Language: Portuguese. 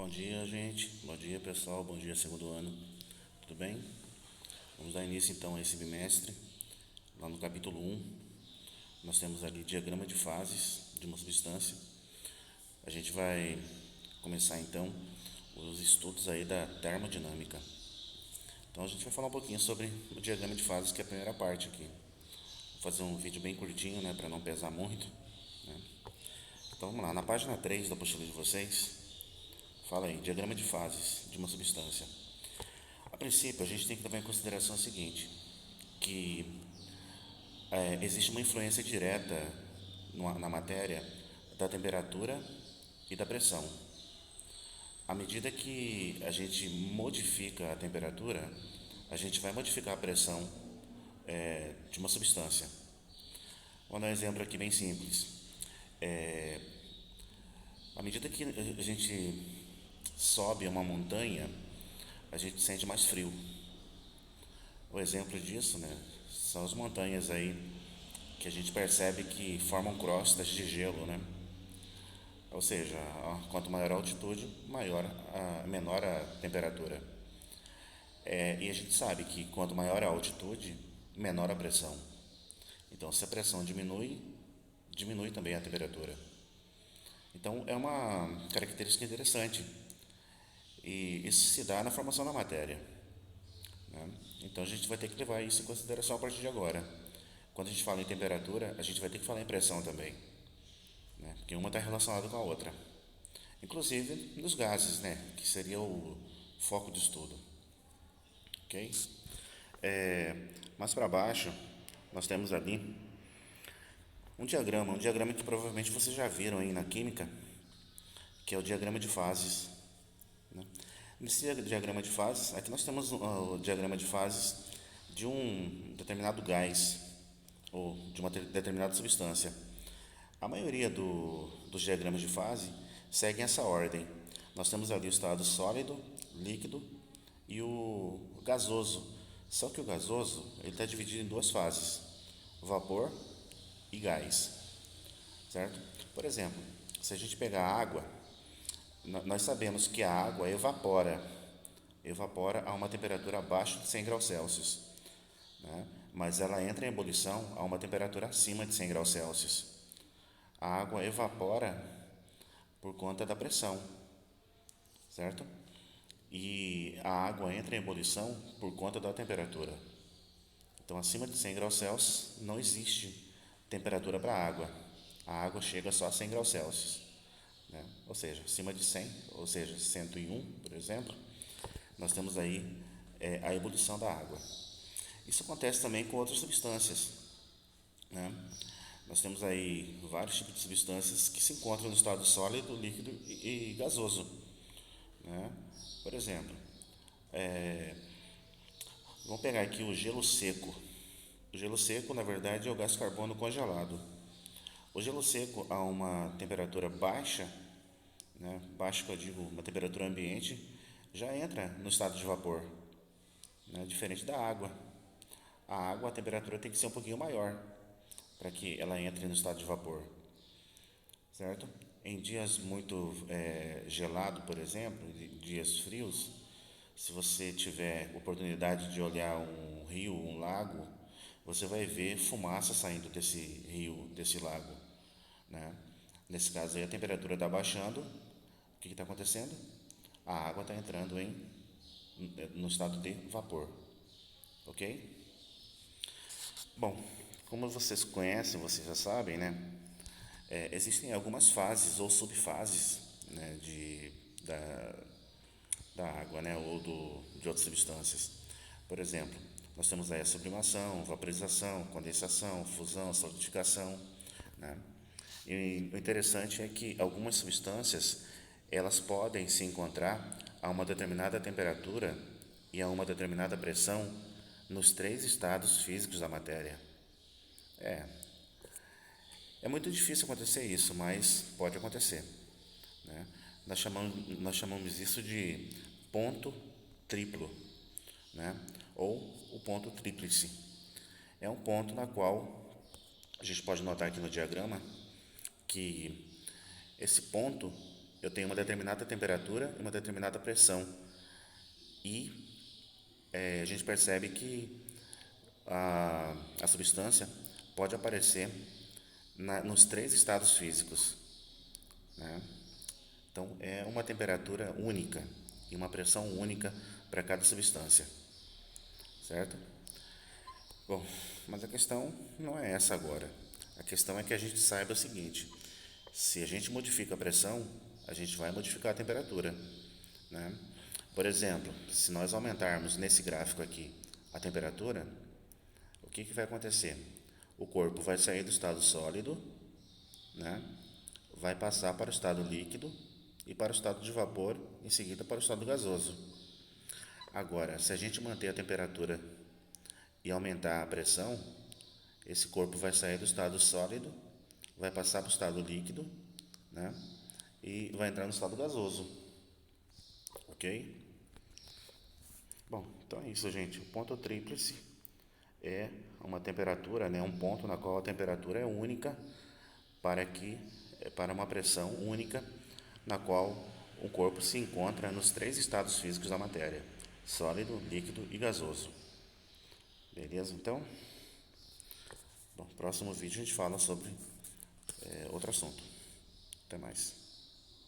Bom dia, gente. Bom dia, pessoal. Bom dia, segundo ano. Tudo bem? Vamos dar início então a esse bimestre. Lá no capítulo 1, nós temos ali diagrama de fases de uma substância. A gente vai começar então os estudos aí da termodinâmica. Então a gente vai falar um pouquinho sobre o diagrama de fases, que é a primeira parte aqui. Vou fazer um vídeo bem curtinho, né, para não pesar muito, né? Então vamos lá, na página 3 da apostila de vocês, fala aí, diagrama de fases de uma substância. A princípio, a gente tem que levar em consideração o seguinte, que existe uma influência direta na matéria da temperatura e da pressão. À medida que a gente modifica a temperatura, a gente vai modificar a pressão de uma substância. Vou dar um exemplo aqui bem simples. À medida que a gente sobe uma montanha, a gente sente mais frio. O exemplo disso, né, são as montanhas aí que a gente percebe que formam crostas de gelo, né? Ou seja, quanto maior a altitude, menor a temperatura. E a gente sabe que quanto maior a altitude, menor a pressão. Então, se a pressão diminui, diminui também a temperatura. Então, é uma característica interessante. E isso se dá na formação da matéria, né? Então, a gente vai ter que levar isso em consideração a partir de agora. Quando a gente fala em temperatura, a gente vai ter que falar em pressão também, né? Porque uma está relacionada com a outra. Inclusive nos gases, né? Que seria o foco de estudo. Ok? Mais para baixo, nós temos ali um diagrama que provavelmente vocês já viram aí na química, que é o diagrama de fases, né? Nesse diagrama de fases, aqui nós temos o diagrama de fases de um determinado gás ou de uma determinada substância. A maioria dos diagramas de fase seguem essa ordem. Nós temos ali o estado sólido, líquido e o gasoso. Só que o gasoso ele está dividido em duas fases: vapor e gás, certo? Por exemplo, se a gente pegar a água, nós sabemos que a água evapora a uma temperatura abaixo de 100 graus Celsius, né? Mas ela entra em ebulição a uma temperatura acima de 100 graus Celsius. A água evapora por conta da pressão, certo? E a água entra em ebulição por conta da temperatura. Então, acima de 100 graus Celsius não existe temperatura para a água. A água chega só a 100 graus Celsius, né? Ou seja, acima de 100, ou seja, 101, por exemplo, nós temos aí a ebulição da água. Isso acontece também com outras substâncias, né? Nós temos aí vários tipos de substâncias que se encontram no estado sólido, líquido e gasoso, né? Por exemplo, vamos pegar aqui o gelo seco. O gelo seco, na verdade, é o gás carbono congelado. O gelo seco a uma temperatura baixa, né, baixa que eu digo uma temperatura ambiente, já entra no estado de vapor, né, diferente da água. A água, a temperatura tem que ser um pouquinho maior para que ela entre no estado de vapor, certo? Em dias muito gelado, por exemplo, dias frios, se você tiver oportunidade de olhar um rio, um lago, você vai ver fumaça saindo desse rio, desse lago, né? Nesse caso aí a temperatura está baixando, o que está acontecendo? A água está entrando no estado de vapor, ok? Bom, como vocês conhecem, vocês já sabem, né? Existem algumas fases ou subfases, né, da, da água, né, ou de outras substâncias. Por exemplo, nós temos aí a sublimação, vaporização, condensação, fusão, solidificação, né? E o interessante é que algumas substâncias elas podem se encontrar a uma determinada temperatura e a uma determinada pressão nos três estados físicos da matéria. É, é muito difícil acontecer isso, mas pode acontecer, né? Nós chamamos isso de ponto triplo, né? Ou o ponto tríplice. É um ponto na qual a gente pode notar aqui no diagrama que esse ponto eu tenho uma determinada temperatura e uma determinada pressão. E a gente percebe que a substância pode aparecer nos três estados físicos, né? Então, é uma temperatura única e uma pressão única para cada substância, certo? Bom, mas a questão não é essa agora. A questão é que a gente saiba o seguinte: se a gente modifica a pressão, a gente vai modificar a temperatura, né? Por exemplo, se nós aumentarmos nesse gráfico aqui a temperatura, o que vai acontecer? O corpo vai sair do estado sólido, né? Vai passar para o estado líquido e para o estado de vapor, em seguida para o estado gasoso. Agora, se a gente manter a temperatura e aumentar a pressão, esse corpo vai sair do estado sólido, vai passar para o estado líquido, né? E vai entrar no estado gasoso, ok? Bom, então é isso, gente. O ponto tríplice é uma temperatura, né? Um ponto na qual a temperatura é única para uma pressão única, na qual o corpo se encontra nos três estados físicos da matéria: sólido, líquido e gasoso. Beleza? Então, no próximo vídeo a gente fala sobre outro assunto. Até mais.